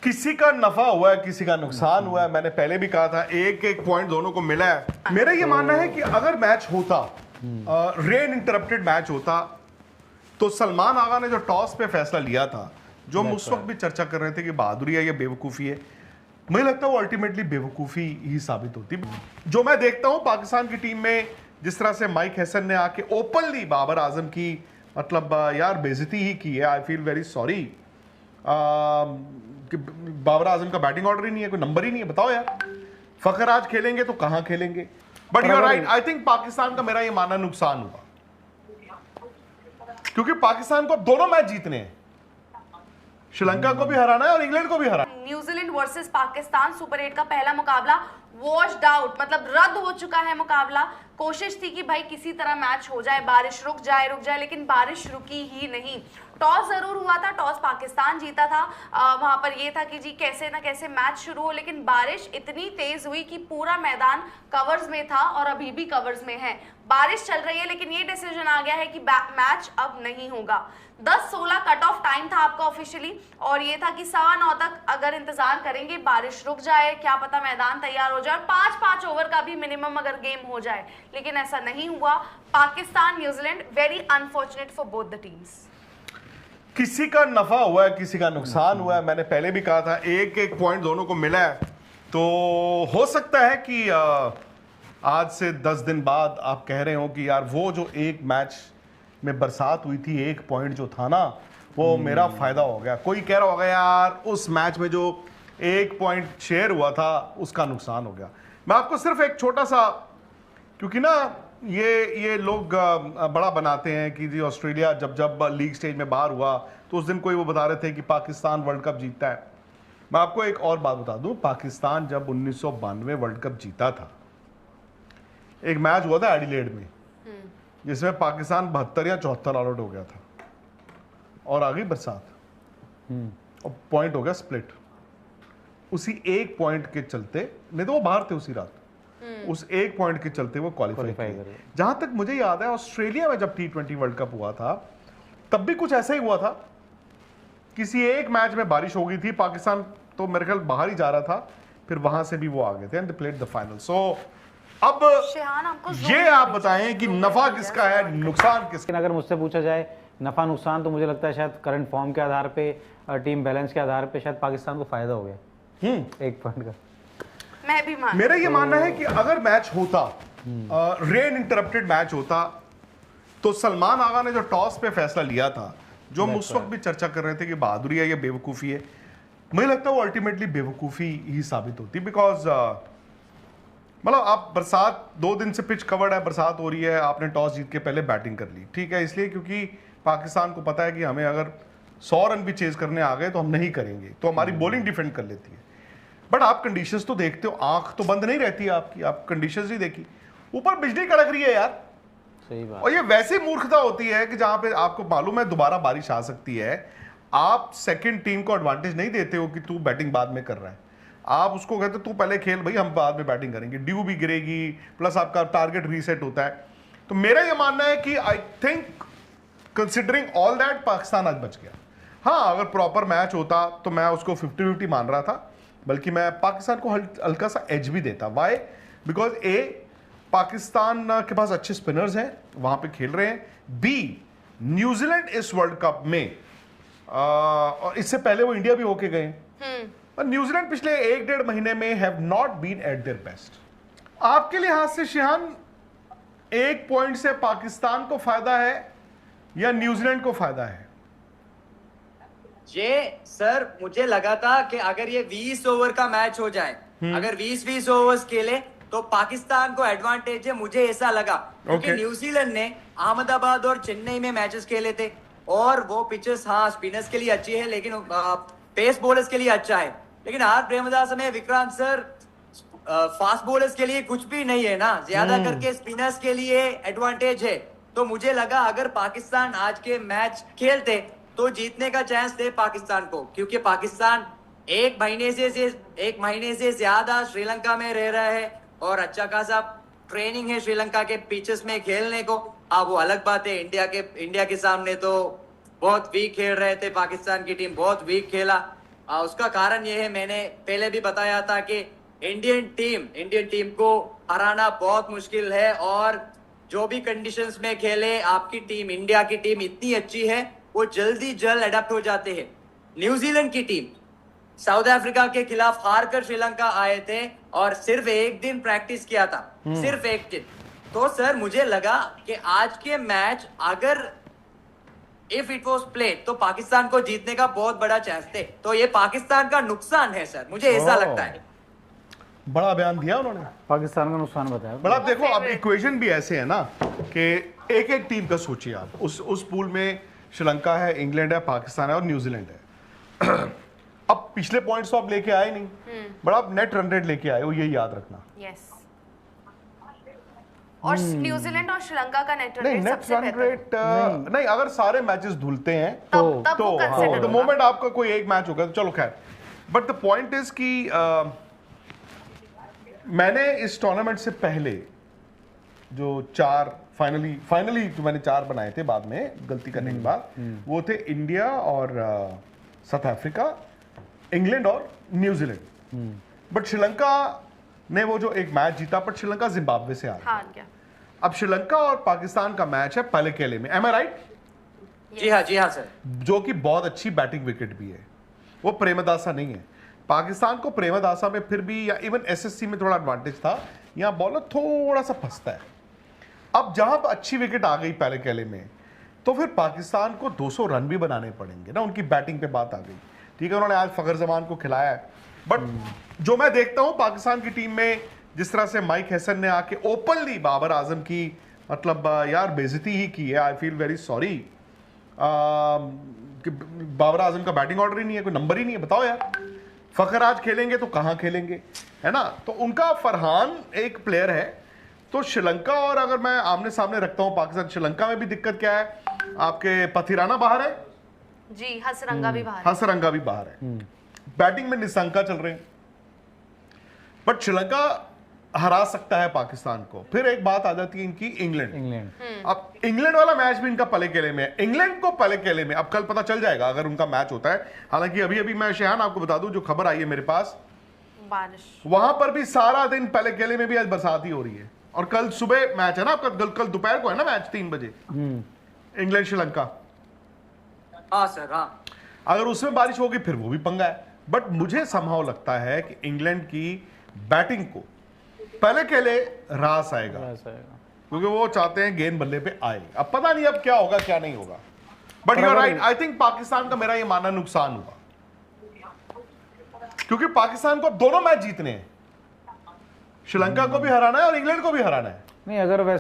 किसी का नफा हुआ है, किसी का नुकसान हुआ है। मैंने पहले भी कहा था, एक एक पॉइंट दोनों को मिला है। मेरा ये मानना है कि अगर मैच होता, रेन इंटरप्टेड मैच होता, तो सलमान आगा ने जो टॉस पे फैसला लिया था, जो हम उस वक्त भी चर्चा कर रहे थे कि बहादुरी है या बेवकूफ़ी है, मुझे लगता है वो अल्टीमेटली बेवकूफ़ी ही साबित होती। जो मैं देखता हूं पाकिस्तान की टीम में, जिस तरह से माइक हसन ने आके ओपनली बाबर आजम की मतलब यार बेइज्जती ही की है। I feel very sorry. Babar Azam का बैटिंग ऑर्डर ही नहीं है, कोई नंबर ही नहीं है, बताओ यार। फखर आज खेलेंगे तो कहां खेलेंगे? But you are right, I think Pakistan का, मेरा ये मानना, नुकसान हुआ, क्योंकि पाकिस्तान को अब दोनों मैच जीतने हैं। श्रीलंका को भी हराना है और इंग्लैंड को भी हराना है। न्यूजीलैंड वर्सेस पाकिस्तान सुपर 8 का पहला मुकाबला वॉश्ड आउट, मतलब रद्द हो चुका है मुकाबला। कोशिश थी कि भाई किसी तरह मैच हो जाए, बारिश रुक जाए, लेकिन बारिश रुकी ही नहीं। टॉस जरूर हुआ था, टॉस पाकिस्तान जीता था। वहां पर ये था कि जी कैसे ना कैसे मैच शुरू हो, लेकिन बारिश इतनी तेज हुई कि पूरा मैदान कवर्स में था और अभी भी कवर्स में है। बारिश चल रही है, लेकिन ये डिसीजन आ गया है कि मैच अब नहीं होगा। 10-16 कट ऑफ टाइम था आपका ऑफिशियली, और ये था कि 9:15 तक अगर इंतजार करेंगे, बारिश रुक जाए, क्या पता मैदान तैयार हो जाए और 5-5 ओवर का भी मिनिमम अगर गेम हो जाए, लेकिन ऐसा नहीं हुआ। Pakistan New Zealand, very unfortunate for both the teams. किसी का नफा हुआ है, किसी का नुकसान हुआ है। मैंने पहले भी कहा था, एक एक पॉइंट दोनों को मिला है। तो हो सकता है कि आज से 10 दिन बाद आप कह रहे हो कि यार वो जो एक मैच में बरसात हुई थी, एक पॉइंट जो था ना, वो मेरा फायदा हो गया। कोई कह रहा होगा यार उस मैच में जो एक पॉइंट शेयर हुआ था उसका नुकसान हो गया। मैं आपको सिर्फ एक छोटा सा, क्योंकि ना ये लोग बड़ा बनाते हैं कि जी ऑस्ट्रेलिया जब लीग स्टेज में बाहर हुआ तो उस दिन कोई वो बता रहे थे कि पाकिस्तान वर्ल्ड कप जीतता है। मैं आपको एक और बात बता दूं, पाकिस्तान जब 1992 वर्ल्ड कप जीता था, एक मैच हुआ था एडिलेड में जिसमें पाकिस्तान 72 या 74 आउट हो गया था और आ गई बरसात और पॉइंट हो गया स्प्लिट। उसी एक पॉइंट के चलते, नहीं तो वो बाहर थे उसी रात, उस एक पॉइंट के चलते वो क्वालिफाई करे। जहां तक मुझे याद है, ऑस्ट्रेलिया में जब T20 वर्ल्ड कप हुआ था तब भी कुछ ऐसा ही हुआ था। किसी एक मैच में बारिश हो गई थी, पाकिस्तान तो मेरे ख्याल बाहर ही जा रहा था, फिर वहां से भी वो आ गए थे and they played the final. So अब ये आप बताएं कि नफा किसका है, नुकसान किसका? अगर मुझसे पूछा जाए नफा नुकसान, तो मुझे लगता है शायद करंट फॉर्म के आधार पे, टीम बैलेंस के आधार पे शायद पाकिस्तान को फायदा हो गया एक पॉइंट का। मैं भी मेरा ये मानना है कि अगर मैच होता, रेन इंटरप्टेड मैच होता, तो सलमान आगा ने जो टॉस पे फैसला लिया था, जो हम उस वक्त भी चर्चा कर रहे थे कि बहादुरी है या बेवकूफ़ी है, मुझे लगता है वो अल्टीमेटली बेवकूफ़ी ही साबित होती। बिकॉज मतलब आप बरसात, 2 दिन से पिच कवर्ड है, बरसात हो रही है, आपने टॉस जीत के पहले बैटिंग कर ली, ठीक है, इसलिए क्योंकि पाकिस्तान को पता है कि हमें अगर 100 रन भी चेज करने आ गए तो हम नहीं करेंगे, तो हमारी बॉलिंग डिफेंड कर लेती है। बट आप कंडीशंस तो देखते हो, आंख तो बंद नहीं रहती है आपकी, आप कंडीशंस ही देखी, ऊपर बिजली कड़क रही है यार। सही बात। और ये वैसी मूर्खता होती है कि जहां पे आपको मालूम है दोबारा बारिश आ सकती है, आप सेकंड टीम को एडवांटेज नहीं देते हो कि तू बैटिंग बाद में कर रहा है, आप उसको कहते हो तू पहले खेल भाई, हम बाद में बैटिंग करेंगे। ड्यू भी गिरेगी, प्लस आपका टारगेट रीसेट होता है। तो मेरा ये मानना है कि I think considering all that Pakistan आज बच गया। हाँ, अगर प्रॉपर मैच होता तो मैं उसको 50-50 मान रहा था, बल्कि मैं पाकिस्तान को हल्का सा एज भी देता। वाई? बिकॉज ए, पाकिस्तान के पास अच्छे स्पिनर्स हैं, वहां पे खेल रहे हैं। बी, न्यूजीलैंड इस वर्ल्ड कप में और इससे पहले वो इंडिया भी होके गए, और न्यूजीलैंड पिछले 1-1.5 महीने में have not been at their best. आपके लिहाज से शिहान, एक पॉइंट से पाकिस्तान को फायदा है या न्यूजीलैंड को फायदा है? ये सर, मुझे लगा था कि अगर ये 20 ओवर का मैच हो जाए, अगर 20-20 ओवर्स खेले तो पाकिस्तान को एडवांटेज है, मुझे ऐसा लगा। क्योंकि न्यूजीलैंड ने अहमदाबाद और चेन्नई में मैचेस खेले थे, और वो पिचेस हाँ स्पिनर्स के लिए अच्छी है, लेकिन पेस बॉलर्स के लिए अच्छा है। लेकिन आज प्रेमदास में विक्रांत सर, फास्ट बॉलर्स के लिए कुछ भी नहीं है ना, ज्यादा करके स्पिनर्स के लिए एडवांटेज है। तो मुझे लगा अगर पाकिस्तान आज के मैच खेलते तो जीतने का चांस थे पाकिस्तान को, क्योंकि पाकिस्तान एक महीने से ज्यादा श्रीलंका में रह रहा है और अच्छा खासा ट्रेनिंग है श्रीलंका के पिचेस में खेलने को। अब वो अलग बात है, इंडिया के सामने तो बहुत वीक खेल रहे थे, पाकिस्तान की टीम बहुत वीक खेला। उसका कारण ये है, मैंने पहले भी बताया था कि इंडियन टीम को हराना बहुत मुश्किल है, और जो भी कंडीशंस में खेले आपकी टीम, इंडिया की टीम इतनी अच्छी है, वो जल्दी अडेप्ट हो जाते हैं। न्यूजीलैंड की टीम साउथ अफ्रीका के खिलाफ हार कर श्रीलंका आए थे और सिर्फ एक दिन प्रैक्टिस किया था, सिर्फ एक दिन। तो सर मुझे लगा कि आज के मैच अगर इफ इट वॉज प्लेड तो पाकिस्तान को जीतने का बहुत बड़ा चांस थे। तो ये पाकिस्तान का नुकसान है सर, मुझे ऐसा लगता है। बड़ा बयान दिया उन्होंने। पाकिस्तान का नुकसान बताया। बड़ा आप देखो, अब इक्वेशन भी ऐसे है ना कि एक एक टीम का सोचिए आप। उस पूल में श्रीलंका है, इंग्लैंड है, पाकिस्तान है और न्यूजीलैंड है। अब पिछले पॉइंट्स तो आप लेके आए नहीं, बड़ा आप नेट रन रेट लेके आए हो, ये याद रखना। यस, और न्यूजीलैंड और श्रीलंका का नेट रन नहीं, रेट नेट सबसे रन बेहतर रेट नहीं, अगर सारे मैचेस धुलते हैं तब तो वो consider द होगा। मोमेंट आपका कोई एक मैच होगा तो चलो खैर, बट द पॉइंट इज कि मैंने इस टूर्नामेंट से पहले जो 4 फाइनली तो मैंने 4 बनाए थे, बाद में गलती करने के बाद, वो थे इंडिया और साउथ अफ्रीका, इंग्लैंड और न्यूजीलैंड। बट श्रीलंका ने वो जो एक मैच जीता, बट श्रीलंका जिम्बाब्वे से हार हार गया। अब श्रीलंका और पाकिस्तान का मैच है पहले केले में, एम आई राइट? जी हाँ सर। जो कि बहुत अच्छी बैटिंग विकेट भी है, वो प्रेमदासा नहीं है। पाकिस्तान को प्रेमदासा में फिर भी या इवन एसएससी में थोड़ा एडवांटेज था, यहाँ बॉलर थोड़ा सा फंसता है। अब जहां पर अच्छी विकेट आ गई पहले केले में, तो फिर पाकिस्तान को 200 रन भी बनाने पड़ेंगे ना, उनकी बैटिंग पे बात आ गई। ठीक है, उन्होंने आज फखर जमान को खिलाया है, बट जो मैं देखता हूं पाकिस्तान की टीम में, जिस तरह से माइक हैसन ने आके ओपनली बाबर आजम की मतलब यार बेइज्जती ही की है। I feel very sorry. Babar Azam का बैटिंग ऑर्डर ही नहीं है, कोई नंबर ही नहीं है, बताओ यार। फखर आज खेलेंगे तो कहां खेलेंगे, है ना? तो उनका फरहान एक प्लेयर है। तो श्रीलंका और अगर मैं आमने सामने रखता हूं पाकिस्तान श्रीलंका में भी दिक्कत क्या है, आपके पथिराना बाहर है जी, हसरंगा भी बाहर है। हसरंगा भी बाहर है, बैटिंग में निशंका चल रहे हैं, बट श्रीलंका हरा सकता है पाकिस्तान को। फिर एक बात आ जाती है इनकी इंग्लैंड। अब इंग्लैंड वाला मैच भी इनका पले केले में है, इंग्लैंड को पले केले में। अब कल पता चल जाएगा अगर उनका मैच होता है। हालांकि अभी अभी मैं शेहान आपको बता दूं, जो खबर आई है मेरे पास, बारिश वहां पर भी सारा दिन पहले केले में भी आज बरसात ही हो रही है। और कल सुबह मैच है ना आपका, कल दोपहर को है ना मैच 3 बजे, इंग्लैंड श्रीलंका। हाँ सर, हाँ। अगर उसमें बारिश होगी फिर वो भी पंगा है। बट मुझे संभव लगता है कि इंग्लैंड की बैटिंग को पहले केले रास आएगा, क्योंकि वो चाहते हैं गेंद बल्ले पे आए। अब पता नहीं अब क्या होगा क्या नहीं होगा, but you are right. I think Pakistan का मेरा ये मानना नुकसान हुआ, क्योंकि पाकिस्तान को अब दोनों मैच जीतने हैं, श्रीलंका को भी हराना है और इंग्लैंड को भी हराना है। नहीं, अगर वैसे